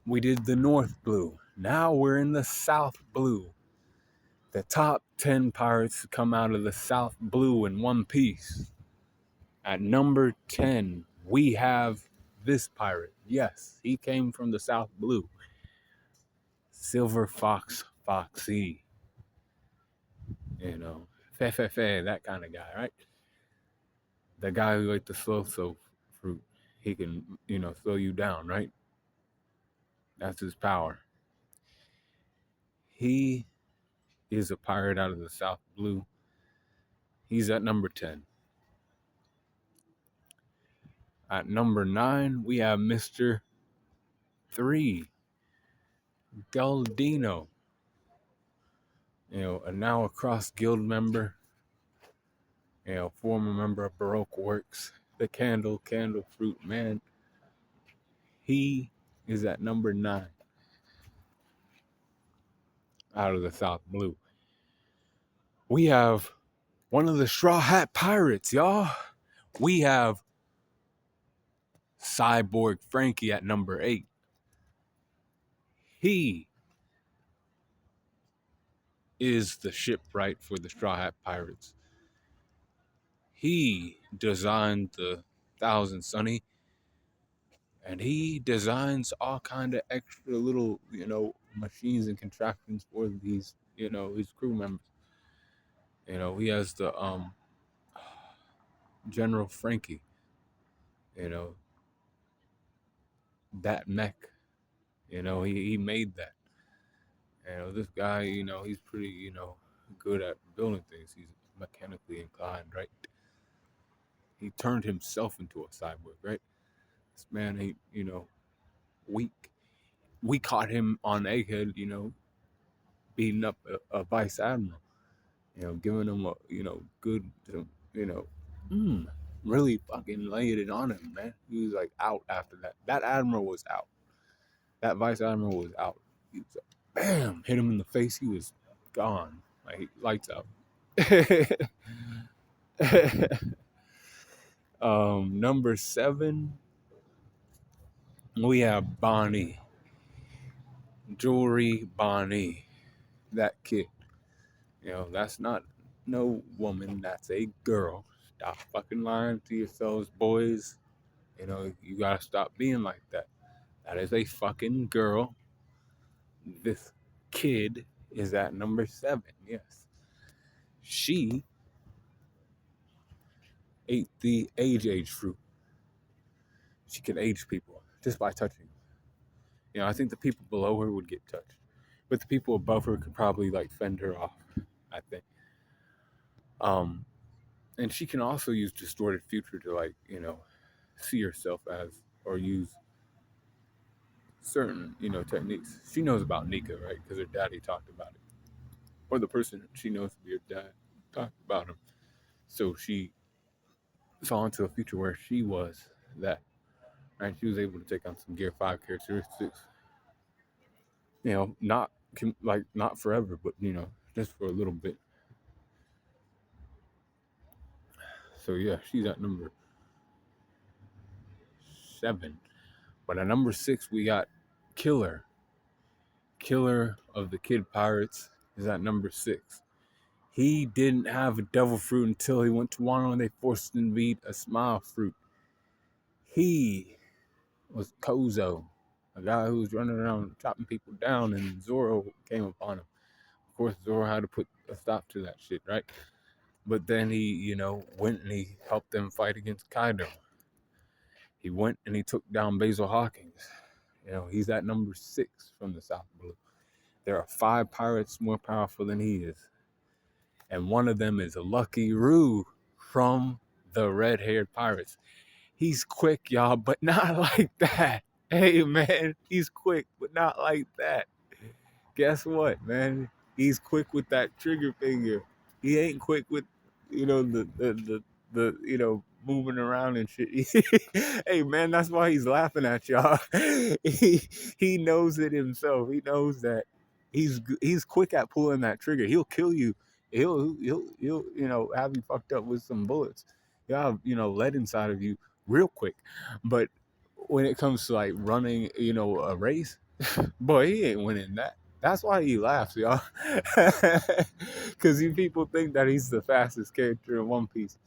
We did the North Blue. Now we're in the South Blue. The top 10 pirates come out of the South Blue in one piece. At number 10, we have this pirate. Yes, he came from the South Blue. Silver Fox Foxy. You know, that kind of guy, right? The guy who ate the slow fruit. He can, slow you down, right? That's his power. He is a pirate out of the South Blue. He's at number 10. At number 9, we have Mr. 3, Galdino. A now a Cross Guild member. Former member of Baroque Works. The Candle Fruit Man. He is at number 9. Out of the South Blue. We have one of the Straw Hat Pirates, y'all. We have Cyborg Franky at number 8. He is the shipwright for the Straw Hat Pirates. He designed the Thousand Sunny, and he designs all kind of extra little, machines and contraptions for these, his crew members. He has the General Franky, that mech. He made that. This guy, he's pretty, good at building things. He's mechanically inclined, right? He turned himself into a cyborg, right? This man ain't, weak. We caught him on Egghead, beating up a vice admiral, giving him a, good, really fucking laying it on him, man. He was like out after that. That admiral was out. That vice admiral was out. He was like, bam, hit him in the face. He was gone. Like, lights out. Number 7, we have Bonney. Jewelry Bonney. That kid. That's not no woman. That's a girl. Stop fucking lying to yourselves, boys. You gotta stop being like that. That is a fucking girl. This kid is at number 7. Yes. She ate the age fruit. She can age people just by touching. I think the people below her would get touched, but the people above her could probably fend her off, I think. And she can also use distorted future to see herself as, or use certain techniques. She knows about Nika, right? Because her daddy talked about it, or the person she knows to be her dad talked about him. So she saw into a future where she was that, right? She was able to take on some Gear 5 characteristics. Not forever, but just for a little bit. So yeah, she's at number 7. But at number 6, we got Killer. Killer of the Kid Pirates is at number 6. He didn't have a devil fruit until he went to Wano and they forced him to eat a smile fruit. He was Kozo, a guy who was running around chopping people down, and Zoro came upon him. Of course, Zoro had to put a stop to that shit, right? But then he, went and he helped them fight against Kaido. He went and he took down Basil Hawkins. He's at number 6 from the South Blue. There are 5 pirates more powerful than he is. And one of them is Lucky Roo from the Red-Haired Pirates. He's quick, y'all, but not like that. Hey, man, he's quick, but not like that. Guess what, man? He's quick with that trigger finger. He ain't quick with, the moving around and shit. Hey, man, that's why he's laughing at y'all. He knows it himself. He knows that he's quick at pulling that trigger. He'll kill you. He'll have you fucked up with some bullets. He'll have lead inside of you real quick. But when it comes to running a race, Boy, he ain't winning that. That's why he laughs, y'all. Because you people think that he's the fastest character in One Piece.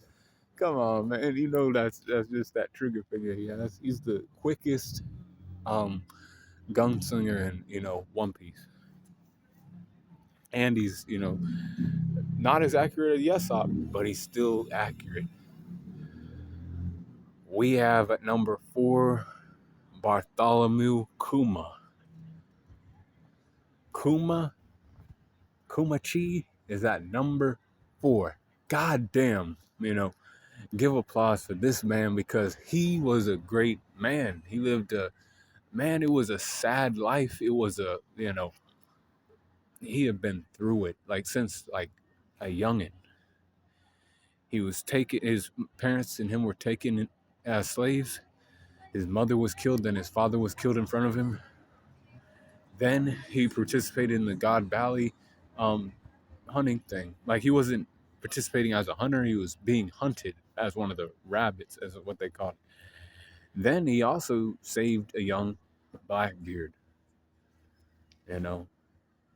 Come on, man. You know that's just that trigger finger he has. He's the quickest um gunslinger in, One Piece. And he's, not as accurate as Yesop, but he's still accurate. We have at number 4 Bartholomew Kuma. Kumachi is at number 4. God damn, give applause for this man because he was a great man. He lived it was a sad life. It was he had been through it like since like a youngin'. He was taken, his parents and him were taken as slaves. His mother was killed, then his father was killed in front of him. Then he participated in the God Valley um, hunting thing. Like he wasn't participating as a hunter, he was being hunted as one of the rabbits, as what they called it. Then he also saved a young Blackbeard.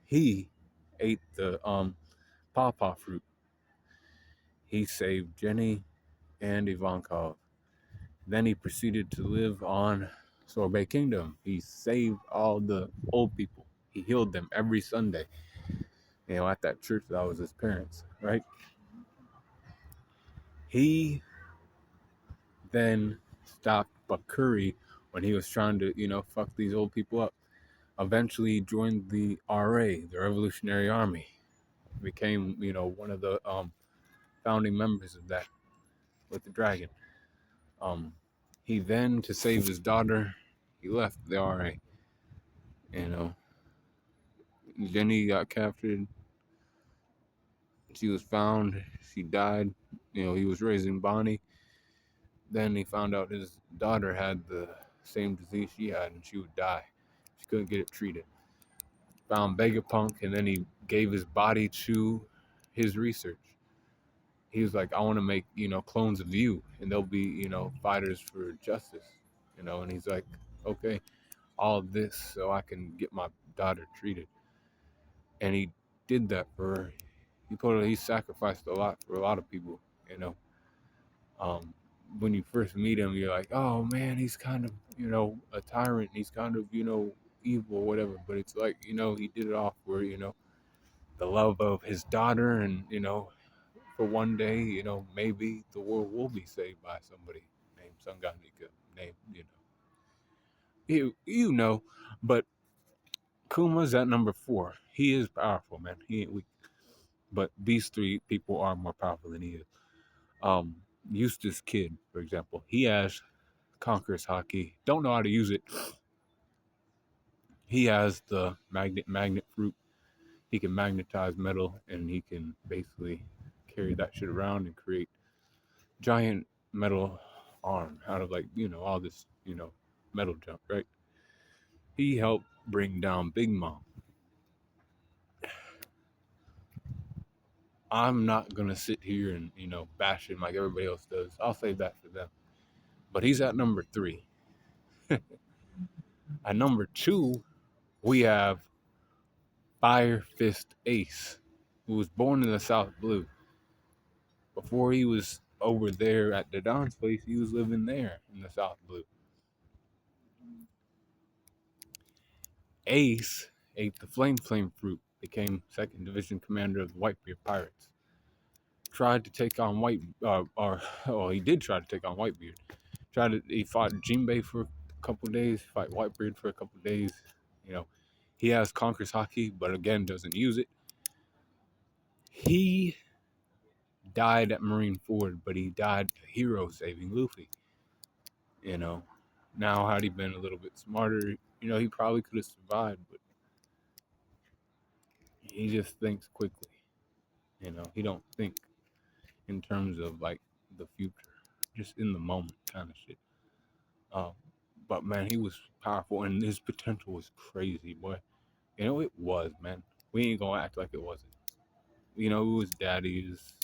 He ate the pawpaw fruit. He saved Jenny and Ivankov. Then he proceeded to live on Sorbet Kingdom. He saved all the old people. He healed them every Sunday. At that church that was his parents, right? He then stopped Bakuri when he was trying to, fuck these old people up. Eventually he joined the RA, the Revolutionary Army. Became, one of the founding members of that with the dragon. He then, to save his daughter, he left the RA. Jenny got captured. She was found. She died. He was raising Bonnie. Then he found out his daughter had the same disease she had and she would die. She couldn't get it treated. Found Vegapunk and then he gave his body to his research. He was like, I want to make, clones of you and they'll be, fighters for justice. And he's like, okay, all this so I can get my daughter treated. And he did that for her. He sacrificed a lot for a lot of people, when you first meet him, you're like, oh man, he's kind of, a tyrant. He's kind of, evil or whatever. But it's like, he did it all for, the love of his daughter. And, for one day, maybe the world will be saved by somebody named Sanganika, named, you know. But Kuma's at number 4. He is powerful, man. He ain't weak. But these 3 people are more powerful than he is. Eustass Kid, for example, he has Conqueror's Haki. Don't know how to use it. He has the magnet fruit. He can magnetize metal and he can basically carry that shit around and create giant metal arm out of all this, metal junk, right? He helped bring down Big Mom. I'm not gonna sit here and, bash him like everybody else does. I'll save that for them. But he's at number 3. At number 2, we have Fire Fist Ace, who was born in the South Blue. Before he was over there at the Don's place, he was living there in the South Blue. Ace ate the Flame fruit, became 2nd Division commander of the Whitebeard Pirates. Tried to take on he did try to take on Whitebeard. He fought Jinbei for a couple days, fight Whitebeard for a couple days. He has Conqueror's Haki, but again doesn't use it. He died at Marineford, but he died a hero saving Luffy. Now had he been a little bit smarter, he probably could have survived, but he just thinks quickly. He don't think in terms of like the future, just in the moment kind of shit. But man, he was powerful and his potential was crazy, boy. It was, man. We ain't gonna act like it wasn't. It was daddy's.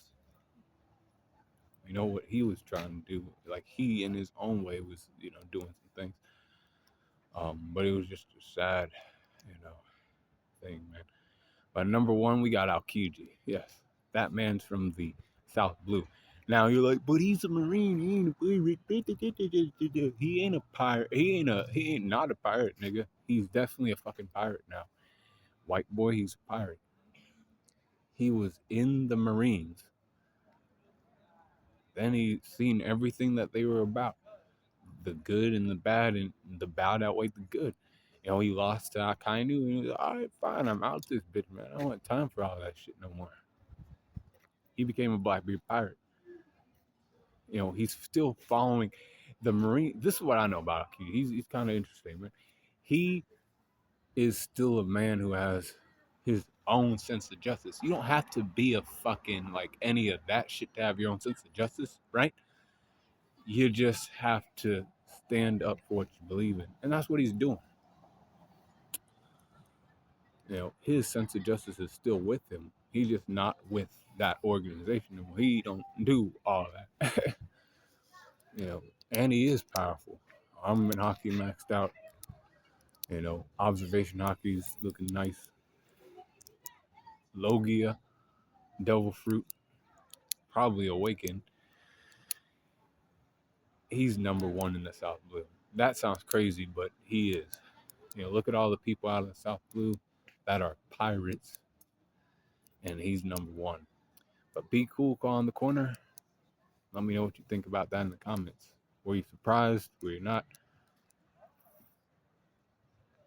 What he was trying to do. Like he, in his own way, was doing some things. But it was just a sad, you know, thing, man. But number one, we got Aokiji. Yes, that man's from the South Blue. Now you're like, but he's a Marine. He ain't a pirate. He ain't a pirate. He ain't not a pirate, nigga. He's definitely a fucking pirate now. White boy, he's a pirate. He was in the Marines. Then he seen everything that they were about. The good and the bad, and the bad outweighed the good. You know, he lost to Akainu, and he was like, all right, fine, I'm out this bitch, man. I don't want time for all that shit no more. He became a Blackbeard pirate. You know, he's still following the Marine. This is what I know about Aokiji. He's kind of interesting, man. He is still a man who has his own sense of justice. You don't have to be a fucking like any of that shit to have your own sense of justice, right? You just have to stand up for what you believe in, and that's what he's doing. You know, his sense of justice is still with him. He's just not with that organization. He don't do all that. You know, and he is powerful. Armament hockey maxed out. You know, observation hockey's looking nice. Logia, Devil Fruit, probably Awaken. He's number one in the South Blue. That sounds crazy, but he is. You know, look at all the people out of the South Blue that are pirates, and he's number one. But be cool, call in the corner. Let me know what you think about that in the comments. Were you surprised? Were you not?